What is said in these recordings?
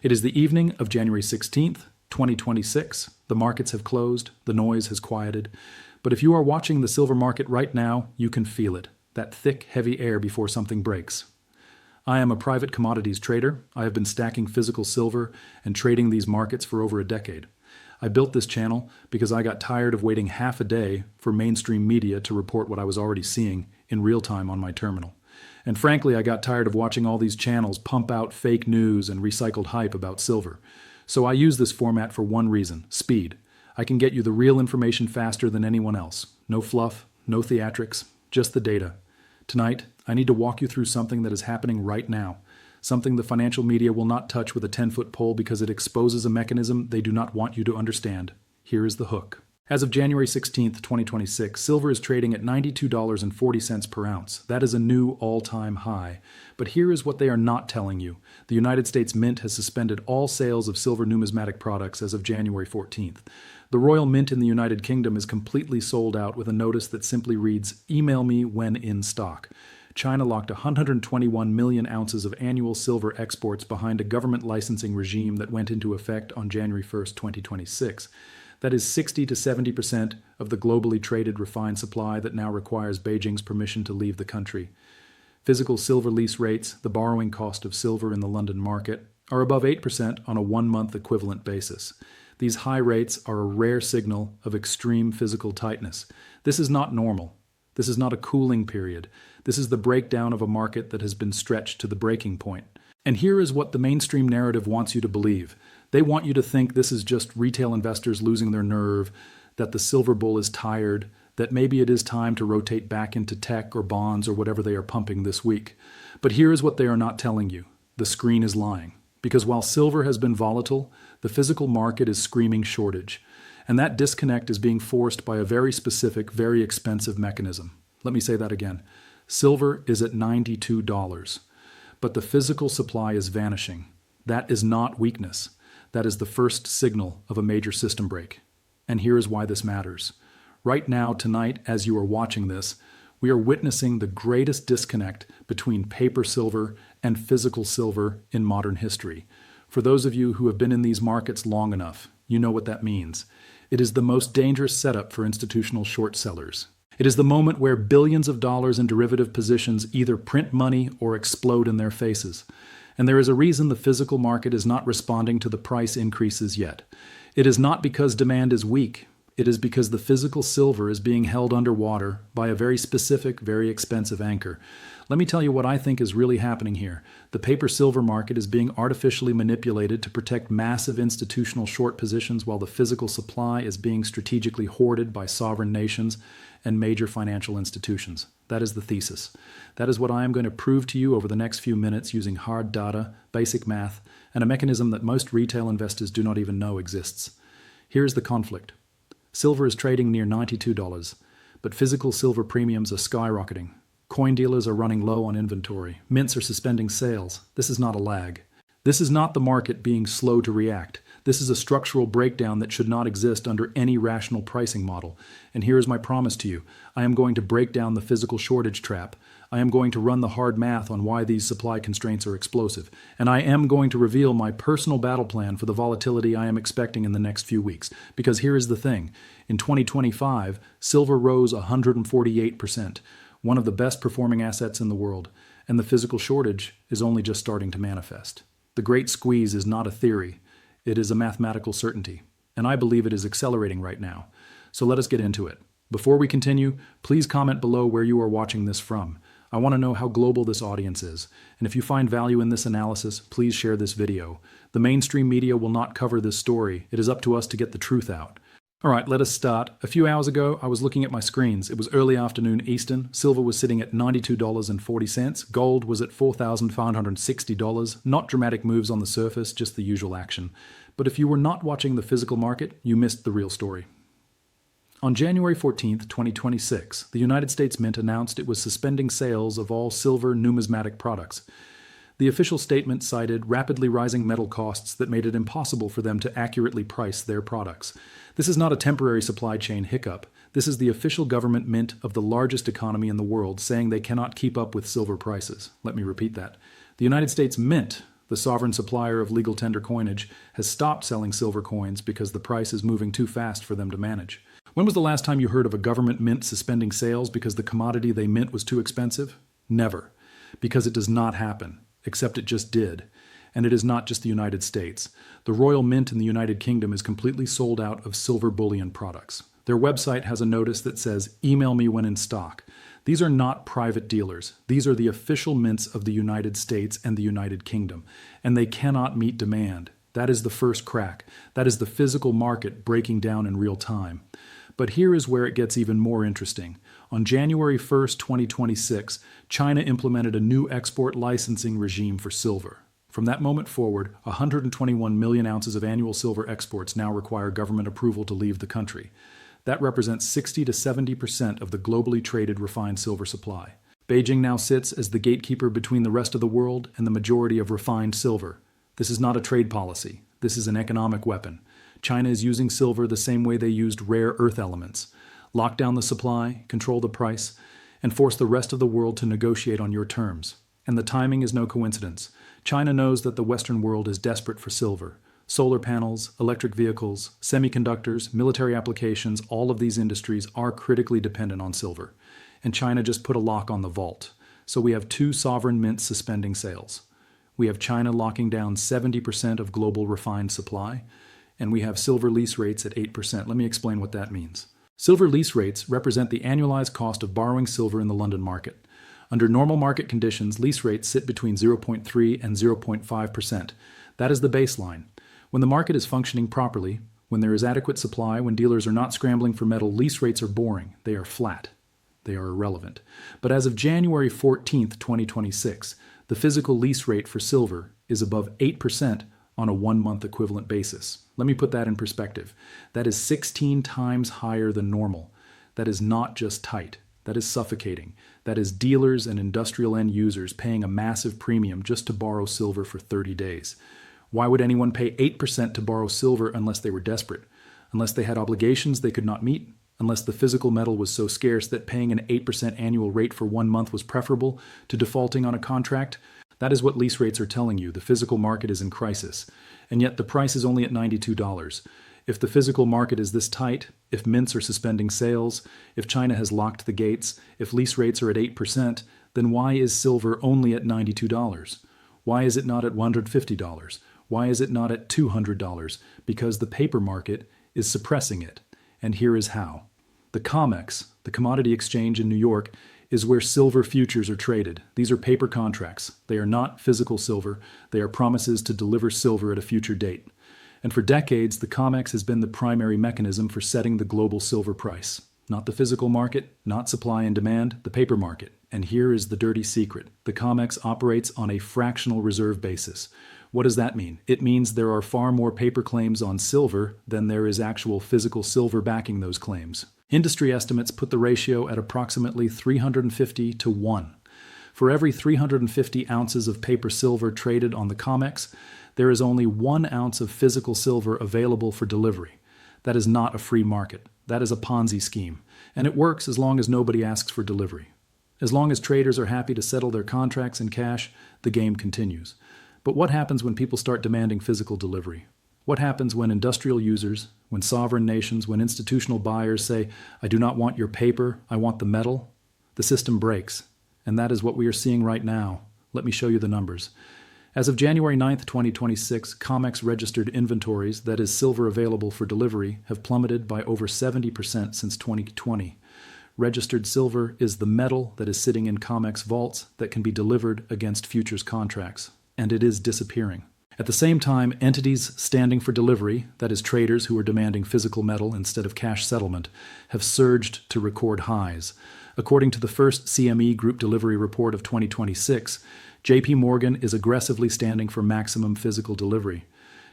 It is the evening of January 16th, 2026. The markets have closed, the noise has quieted. But if you are watching the silver market right now, you can feel it, that thick, heavy air before something breaks. I am a private commodities trader. I have been stacking physical silver and trading these markets for over a decade. I built this channel because I got tired of waiting half a day for mainstream media to report what I was already seeing in real time on my terminal. And frankly, I got tired of watching all these channels pump out fake news and recycled hype about silver. So I use this format for one reason: speed. I can get you the real information faster than anyone else. No fluff, no theatrics, just the data. Tonight, I need to walk you through something that is happening right now. Something the financial media will not touch with a 10-foot pole because it exposes a mechanism they do not want you to understand. Here is the hook. As of January 16th, 2026, silver is trading at $92.40 per ounce. That is a new all-time high. But here is what they are not telling you. The United States Mint has suspended all sales of silver numismatic products as of January 14th. The Royal Mint in the United Kingdom is completely sold out with a notice that simply reads, "Email me when in stock." China locked 121 million ounces of annual silver exports behind a government licensing regime that went into effect on January 1st, 2026. That is 60 to 70% of the globally traded refined supply that now requires Beijing's permission to leave the country. Physical silver lease rates, the borrowing cost of silver in the London market, are above 8% on a one-month equivalent basis. These high rates are a rare signal of extreme physical tightness. This is not normal. This is not a cooling period. This is the breakdown of a market that has been stretched to the breaking point. And here is what the mainstream narrative wants you to believe. They want you to think this is just retail investors losing their nerve, that the silver bull is tired, that maybe it is time to rotate back into tech or bonds or whatever they are pumping this week. But here is what they are not telling you. The screen is lying. Because while silver has been volatile, the physical market is screaming shortage. And that disconnect is being forced by a very specific, very expensive mechanism. Let me say that again. Silver is at $92, but the physical supply is vanishing. That is not weakness. That is the first signal of a major system break. And here is why this matters. Right now, tonight, as you are watching this, we are witnessing the greatest disconnect between paper silver and physical silver in modern history. For those of you who have been in these markets long enough, you know what that means. It is the most dangerous setup for institutional short sellers. It is the moment where billions of dollars in derivative positions either print money or explode in their faces. And there is a reason the physical market is not responding to the price increases yet. It is not because demand is weak. It is because the physical silver is being held underwater by a very specific, very expensive anchor. Let me tell you what I think is really happening here. The paper silver market is being artificially manipulated to protect massive institutional short positions while the physical supply is being strategically hoarded by sovereign nations and major financial institutions. That is the thesis. That is what I am going to prove to you over the next few minutes using hard data, basic math, and a mechanism that most retail investors do not even know exists. Here's the conflict. Silver is trading near $92, but physical silver premiums are skyrocketing. Coin dealers are running low on inventory. Mints are suspending sales. This is not a lag. This is not the market being slow to react. This is a structural breakdown that should not exist under any rational pricing model. And here is my promise to you. I am going to break down the physical shortage trap. I am going to run the hard math on why these supply constraints are explosive. And I am going to reveal my personal battle plan for the volatility I am expecting in the next few weeks. Because here is the thing. In 2025, silver rose 148%, one of the best performing assets in the world. And the physical shortage is only just starting to manifest. The Great Squeeze is not a theory. It is a mathematical certainty, and I believe it is accelerating right now. So let us get into it. Before we continue, please comment below where you are watching this from. I want to know how global this audience is, and if you find value in this analysis, please share this video. The mainstream media will not cover this story. It is up to us to get the truth out. All right, let us start. A few hours ago, I was looking at my screens. It was early afternoon Eastern. Silver was sitting at $92.40. Gold was at $4,560. Not dramatic moves on the surface, just the usual action. But if you were not watching the physical market, you missed the real story. On January 14th, 2026, the United States Mint announced it was suspending sales of all silver numismatic products. The official statement cited rapidly rising metal costs that made it impossible for them to accurately price their products. This is not a temporary supply chain hiccup. This is the official government mint of the largest economy in the world saying they cannot keep up with silver prices. Let me repeat that. The United States Mint, the sovereign supplier of legal tender coinage, has stopped selling silver coins because the price is moving too fast for them to manage. When was the last time you heard of a government mint suspending sales because the commodity they mint was too expensive? Never. Because it does not happen, except it just did. And it is not just the United States. The Royal Mint in the United Kingdom is completely sold out of silver bullion products. Their website has a notice that says, "Email me when in stock." These are not private dealers. These are the official mints of the United States and the United Kingdom, and they cannot meet demand. That is the first crack. That is the physical market breaking down in real time. But here is where it gets even more interesting. On January 1st, 2026, China implemented a new export licensing regime for silver. From that moment forward, 121 million ounces of annual silver exports now require government approval to leave the country. That represents 60 to 70% of the globally traded refined silver supply. Beijing now sits as the gatekeeper between the rest of the world and the majority of refined silver. This is not a trade policy. This is an economic weapon. China is using silver the same way they used rare earth elements. Lock down the supply, control the price, and force the rest of the world to negotiate on your terms. And the timing is no coincidence. China knows that the Western world is desperate for silver. Solar panels, electric vehicles, semiconductors, military applications, all of these industries are critically dependent on silver. And China just put a lock on the vault. So we have two sovereign mints suspending sales. We have China locking down 70% of global refined supply, and we have silver lease rates at 8%. Let me explain what that means. Silver lease rates represent the annualized cost of borrowing silver in the London market. Under normal market conditions, lease rates sit between 0.3 and 0.5%. That is the baseline. When the market is functioning properly, when there is adequate supply, when dealers are not scrambling for metal, lease rates are boring. They are flat. They are irrelevant. But as of January 14th, 2026, the physical lease rate for silver is above 8% on a 1-month equivalent basis. Let me put that in perspective. That is 16 times higher than normal. That is not just tight. That is suffocating. That is dealers and industrial end users paying a massive premium just to borrow silver for 30 days. Why would anyone pay 8% to borrow silver unless they were desperate? Unless they had obligations they could not meet? Unless the physical metal was so scarce that paying an 8% annual rate for 1 month was preferable to defaulting on a contract? That is what lease rates are telling you. The physical market is in crisis. And yet the price is only at $92. If the physical market is this tight, if mints are suspending sales, if China has locked the gates, if lease rates are at 8%, then why is silver only at $92? Why is it not at $150? Why is it not at $200? Because the paper market is suppressing it. And here is how. The COMEX, the commodity exchange in New York, is where silver futures are traded. These are paper contracts. They are not physical silver. They are promises to deliver silver at a future date. And for decades, the COMEX has been the primary mechanism for setting the global silver price. Not the physical market, not supply and demand, the paper market. And here is the dirty secret. The COMEX operates on a fractional reserve basis. What does that mean? It means there are far more paper claims on silver than there is actual physical silver backing those claims. Industry estimates put the ratio at approximately 350 to 1. For every 350 ounces of paper silver traded on the COMEX, there is only 1 ounce of physical silver available for delivery. That is not a free market. That is a Ponzi scheme. And it works as long as nobody asks for delivery. As long as traders are happy to settle their contracts in cash, the game continues. But what happens when people start demanding physical delivery? What happens when industrial users, when sovereign nations, when institutional buyers say, "I do not want your paper, I want the metal"? The system breaks. And that is what we are seeing right now. Let me show you the numbers. As of January 9th, 2026, COMEX registered inventories, that is silver available for delivery, have plummeted by over 70% since 2020. Registered silver is the metal that is sitting in COMEX vaults that can be delivered against futures contracts, and it is disappearing. At the same time, entities standing for delivery, that is traders who are demanding physical metal instead of cash settlement, have surged to record highs. According to the first CME Group Delivery Report of 2026, JP Morgan is aggressively standing for maximum physical delivery.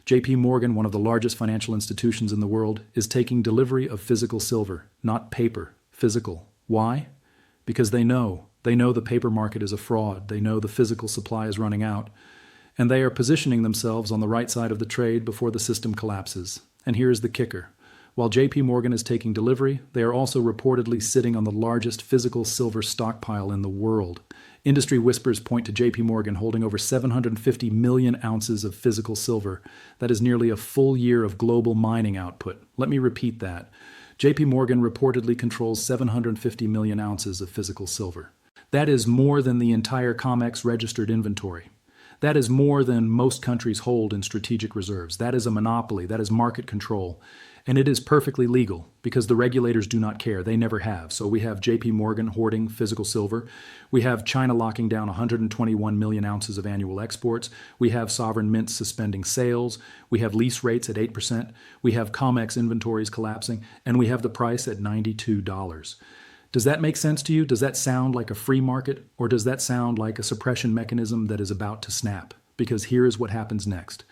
JP Morgan, one of the largest financial institutions in the world, is taking delivery of physical silver, not paper, physical. Why? Because they know the paper market is a fraud. They know the physical supply is running out. And they are positioning themselves on the right side of the trade before the system collapses. And here is the kicker. While JP Morgan is taking delivery, they are also reportedly sitting on the largest physical silver stockpile in the world. Industry whispers point to JP Morgan holding over 750 million ounces of physical silver. That is nearly a full year of global mining output. Let me repeat that. JP Morgan reportedly controls 750 million ounces of physical silver. That is more than the entire COMEX registered inventory. That is more than most countries hold in strategic reserves. That is a monopoly. That is market control. And it is perfectly legal because the regulators do not care. They never have. So we have JP Morgan hoarding physical silver. We have China locking down 121 million ounces of annual exports. We have sovereign mints suspending sales. We have lease rates at 8%. We have COMEX inventories collapsing. And we have the price at $92. Does that make sense to you? Does that sound like a free market? Or does that sound like a suppression mechanism that is about to snap? Because here is what happens next.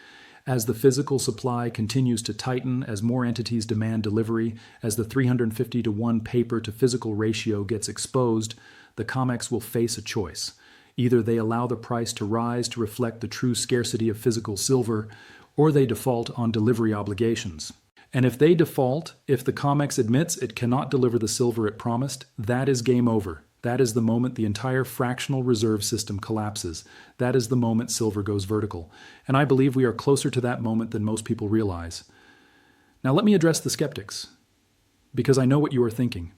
As the physical supply continues to tighten, as more entities demand delivery, as the 350 to 1 paper to physical ratio gets exposed, the COMEX will face a choice. Either they allow the price to rise to reflect the true scarcity of physical silver, or they default on delivery obligations. And if they default, if the COMEX admits it cannot deliver the silver it promised, that is game over. That is the moment the entire fractional reserve system collapses. That is the moment silver goes vertical. And I believe we are closer to that moment than most people realize. Now let me address the skeptics, because I know what you are thinking.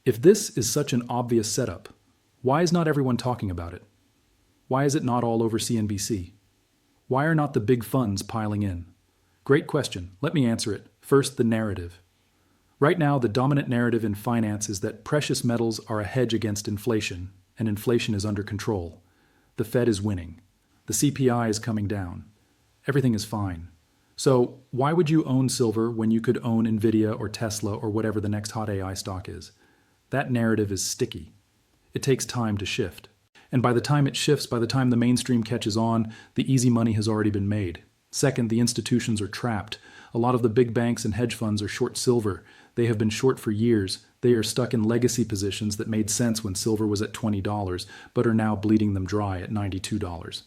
If this is such an obvious setup, why is not everyone talking about it? Why is it not all over CNBC? Why are not the big funds piling in? Great question. Let me answer it. First, the narrative. Right now, the dominant narrative in finance is that precious metals are a hedge against inflation, and inflation is under control. The Fed is winning. The CPI is coming down. Everything is fine. So why would you own silver when you could own Nvidia or Tesla or whatever the next hot AI stock is? That narrative is sticky. It takes time to shift. And by the time it shifts, by the time the mainstream catches on, the easy money has already been made. Second, the institutions are trapped. A lot of the big banks and hedge funds are short silver. They have been short for years. They are stuck in legacy positions that made sense when silver was at $20, but are now bleeding them dry at $92.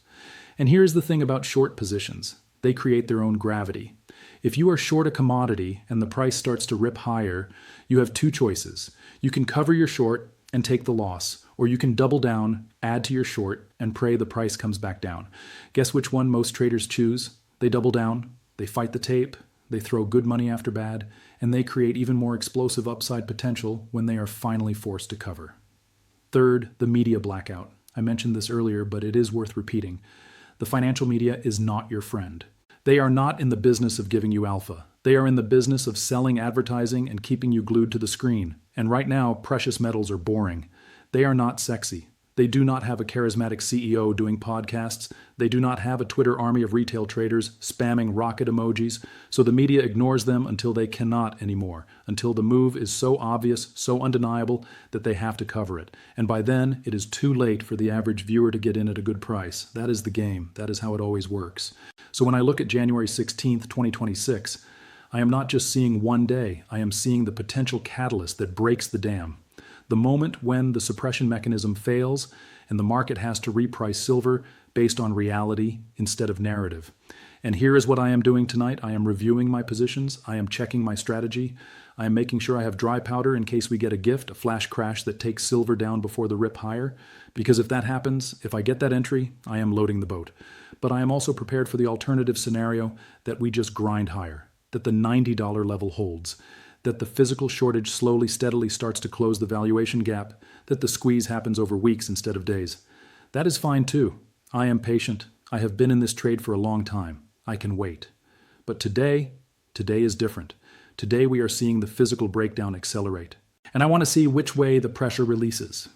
And here's the thing about short positions. They create their own gravity. If you are short a commodity and the price starts to rip higher, you have two choices. You can cover your short and take the loss, or you can double down, add to your short, and pray the price comes back down. Guess which one most traders choose? They double down, they fight the tape, they throw good money after bad, and they create even more explosive upside potential when they are finally forced to cover. Third, the media blackout. I mentioned this earlier, but it is worth repeating. The financial media is not your friend. They are not in the business of giving you alpha. They are in the business of selling advertising and keeping you glued to the screen. And right now, precious metals are boring. They are not sexy. They do not have a charismatic CEO doing podcasts. They do not have a Twitter army of retail traders spamming rocket emojis. So the media ignores them until they cannot anymore, until the move is so obvious, so undeniable that they have to cover it. And by then, it is too late for the average viewer to get in at a good price. That is the game. That is how it always works. So when I look at January 16th, 2026, I am not just seeing one day. I am seeing the potential catalyst that breaks the dam. The moment when the suppression mechanism fails and the market has to reprice silver based on reality instead of narrative. And here is what I am doing tonight. I am reviewing my positions. I am checking my strategy. I am making sure I have dry powder in case we get a gift, a flash crash that takes silver down before the rip higher. Because if that happens, if I get that entry, I am loading the boat. But I am also prepared for the alternative scenario that we just grind higher, that the $90 level holds, that the physical shortage slowly, steadily starts to close the valuation gap, that the squeeze happens over weeks instead of days. That is fine too. I am patient. I have been in this trade for a long time. I can wait. But today is different. Today we are seeing the physical breakdown accelerate. And I want to see which way the pressure releases.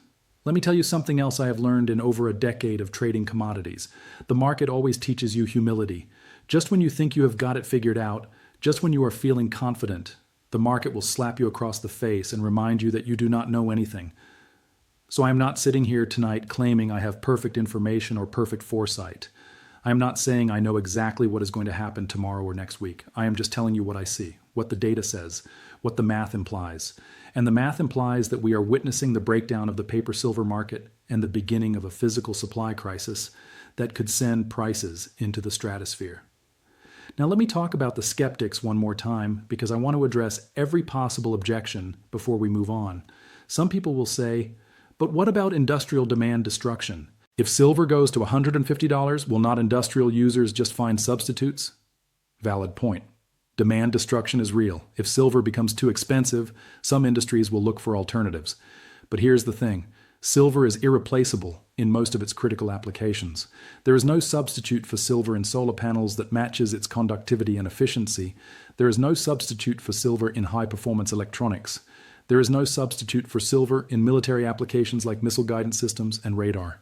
Let me tell you something else I have learned in over a decade of trading commodities. The market always teaches you humility. Just when you think you have got it figured out, just when you are feeling confident, the market will slap you across the face and remind you that you do not know anything. So I am not sitting here tonight claiming I have perfect information or perfect foresight. I am not saying I know exactly what is going to happen tomorrow or next week. I am just telling you what I see, what the data says, what the math implies. And the math implies that we are witnessing the breakdown of the paper silver market and the beginning of a physical supply crisis that could send prices into the stratosphere. Now let me talk about the skeptics one more time because I want to address every possible objection before we move on. Some people will say, But what about industrial demand destruction? If silver goes to $150, will not industrial users just find substitutes? Valid point. Demand destruction is real. If silver becomes too expensive, some industries will look for alternatives. But here's the thing. Silver is irreplaceable in most of its critical applications. There is no substitute for silver in solar panels that matches its conductivity and efficiency. There is no substitute for silver in high-performance electronics. There is no substitute for silver in military applications like missile guidance systems and radar.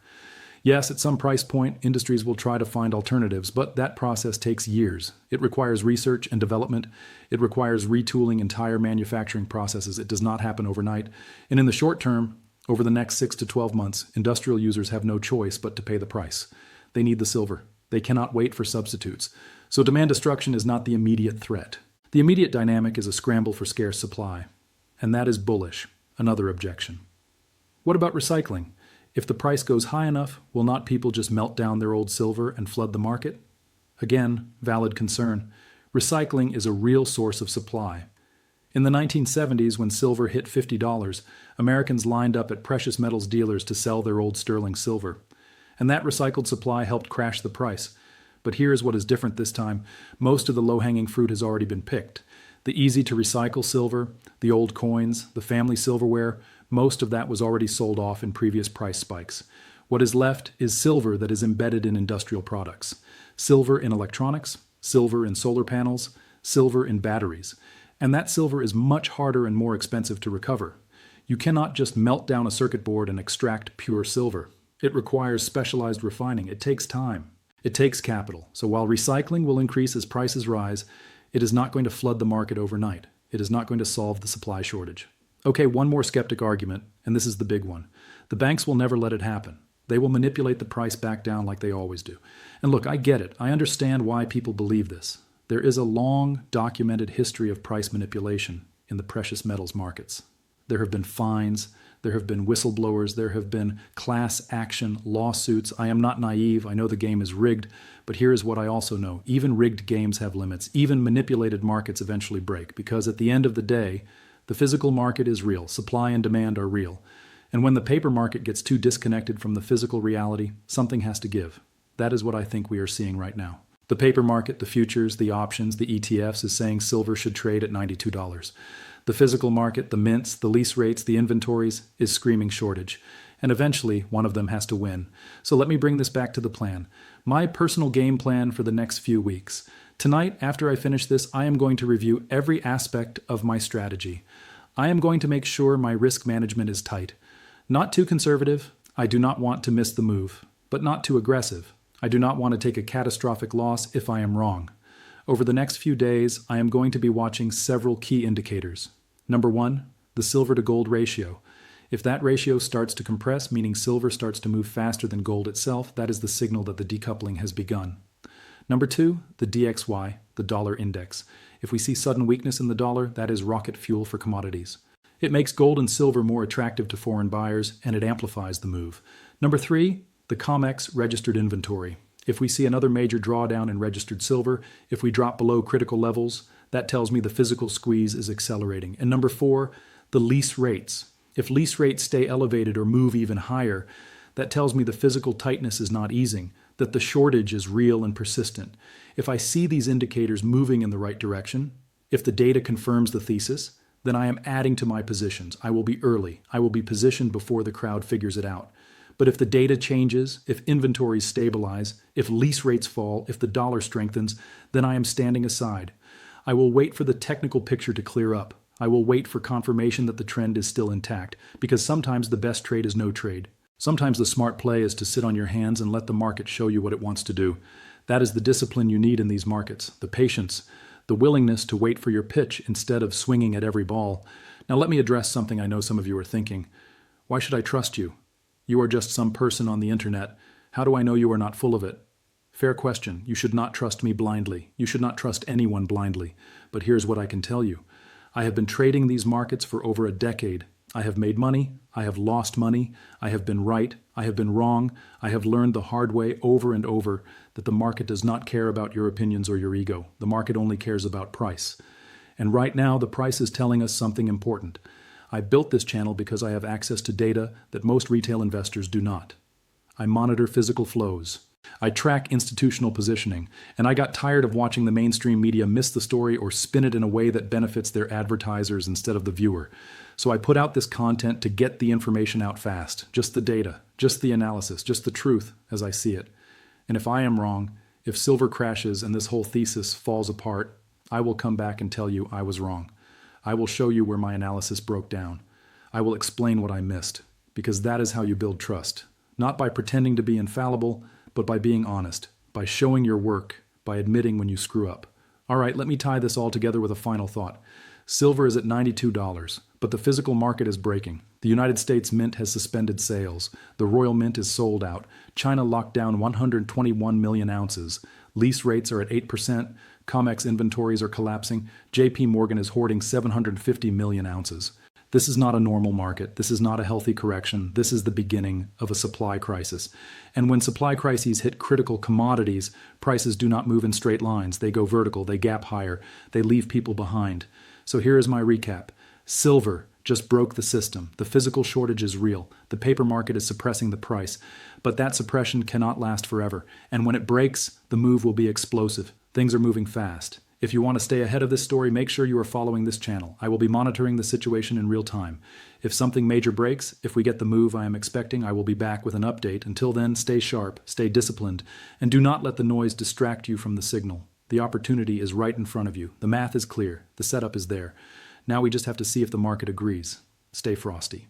Yes, at some price point, industries will try to find alternatives, but that process takes years. It requires research and development. It requires retooling entire manufacturing processes. It does not happen overnight. And in the short term, over the next 6 to 12 months, industrial users have no choice but to pay the price. They need the silver. They cannot wait for substitutes. So demand destruction is not the immediate threat. The immediate dynamic is a scramble for scarce supply. And that is bullish. Another objection. What about recycling? If the price goes high enough, will not people just melt down their old silver and flood the market? Again, valid concern. Recycling is a real source of supply. In the 1970s, when silver hit $50, Americans lined up at precious metals dealers to sell their old sterling silver. And that recycled supply helped crash the price. But here's what is different this time. Most of the low-hanging fruit has already been picked. The easy-to-recycle silver, the old coins, the family silverware, most of that was already sold off in previous price spikes. What is left is silver that is embedded in industrial products. Silver in electronics, silver in solar panels, silver in batteries. And that silver is much harder and more expensive to recover. You cannot just melt down a circuit board and extract pure silver. It requires specialized refining. It takes time. It takes capital. So while recycling will increase as prices rise, it is not going to flood the market overnight. It is not going to solve the supply shortage. Okay, one more skeptic argument, and this is the big one. The banks will never let it happen. They will manipulate the price back down like they always do. And look, I get it. I understand why people believe this. There is a long, documented history of price manipulation in the precious metals markets. There have been fines, there have been whistleblowers, there have been class action lawsuits. I am not naive. I know the game is rigged, but here is what I also know. Even rigged games have limits. Even manipulated markets eventually break, because at the end of the day, the physical market is real. Supply and demand are real. And when the paper market gets too disconnected from the physical reality, something has to give. That is what I think we are seeing right now. The paper market, the futures, the options, the ETFs is saying silver should trade at $92. The physical market, the mints, the lease rates, the inventories is screaming shortage. And eventually, one of them has to win. So let me bring this back to the plan. My personal game plan for the next few weeks. Tonight, after I finish this, I am going to review every aspect of my strategy. I am going to make sure my risk management is tight. Not too conservative. I do not want to miss the move, but not too aggressive. I do not want to take a catastrophic loss if I am wrong. Over the next few days, I am going to be watching several key indicators. Number one, the silver to gold ratio. If that ratio starts to compress, meaning silver starts to move faster than gold itself, that is the signal that the decoupling has begun. Number two, the DXY, the dollar index. If we see sudden weakness in the dollar, that is rocket fuel for commodities. It makes gold and silver more attractive to foreign buyers, and it amplifies the move. Number three, the COMEX registered inventory. If we see another major drawdown in registered silver, if we drop below critical levels, that tells me the physical squeeze is accelerating. And number four, the lease rates. If lease rates stay elevated or move even higher, that tells me the physical tightness is not easing, that the shortage is real and persistent. If I see these indicators moving in the right direction, if the data confirms the thesis, then I am adding to my positions. I will be early. I will be positioned before the crowd figures it out. But if the data changes, if inventories stabilize, if lease rates fall, if the dollar strengthens, then I am standing aside. I will wait for the technical picture to clear up. I will wait for confirmation that the trend is still intact, because sometimes the best trade is no trade. Sometimes the smart play is to sit on your hands and let the market show you what it wants to do. That is the discipline you need in these markets, the patience, the willingness to wait for your pitch instead of swinging at every ball. Now let me address something I know some of you are thinking. Why should I trust you? You are just some person on the internet. How do I know you are not full of it? Fair question. You should not trust me blindly. You should not trust anyone blindly. But here's what I can tell you. I have been trading these markets for over a decade. I have made money. I have lost money. I have been right. I have been wrong. I have learned the hard way over and over that the market does not care about your opinions or your ego. The market only cares about price. And right now, the price is telling us something important. I built this channel because I have access to data that most retail investors do not. I monitor physical flows. I track institutional positioning, and I got tired of watching the mainstream media miss the story or spin it in a way that benefits their advertisers instead of the viewer. So I put out this content to get the information out fast, just the data, just the analysis, just the truth as I see it. And if I am wrong, if silver crashes and this whole thesis falls apart, I will come back and tell you I was wrong. I will show you where my analysis broke down. I will explain what I missed, because that is how you build trust. Not by pretending to be infallible, but by being honest, by showing your work, by admitting when you screw up. All right, let me tie this all together with a final thought. Silver is at $92, but the physical market is breaking. The United States Mint has suspended sales. The Royal Mint is sold out. China locked down 121 million ounces. Lease rates are at 8%. COMEX inventories are collapsing. JP Morgan is hoarding 750 million ounces. This is not a normal market. This is not a healthy correction. This is the beginning of a supply crisis. And when supply crises hit critical commodities, prices do not move in straight lines. They go vertical. They gap higher. They leave people behind. So here is my recap. Silver just broke the system. The physical shortage is real. The paper market is suppressing the price. But that suppression cannot last forever. And when it breaks, the move will be explosive. Things are moving fast. If you want to stay ahead of this story, make sure you are following this channel. I will be monitoring the situation in real time. If something major breaks, if we get the move I am expecting, I will be back with an update. Until then, stay sharp, stay disciplined, and do not let the noise distract you from the signal. The opportunity is right in front of you. The math is clear. The setup is there. Now we just have to see if the market agrees. Stay frosty.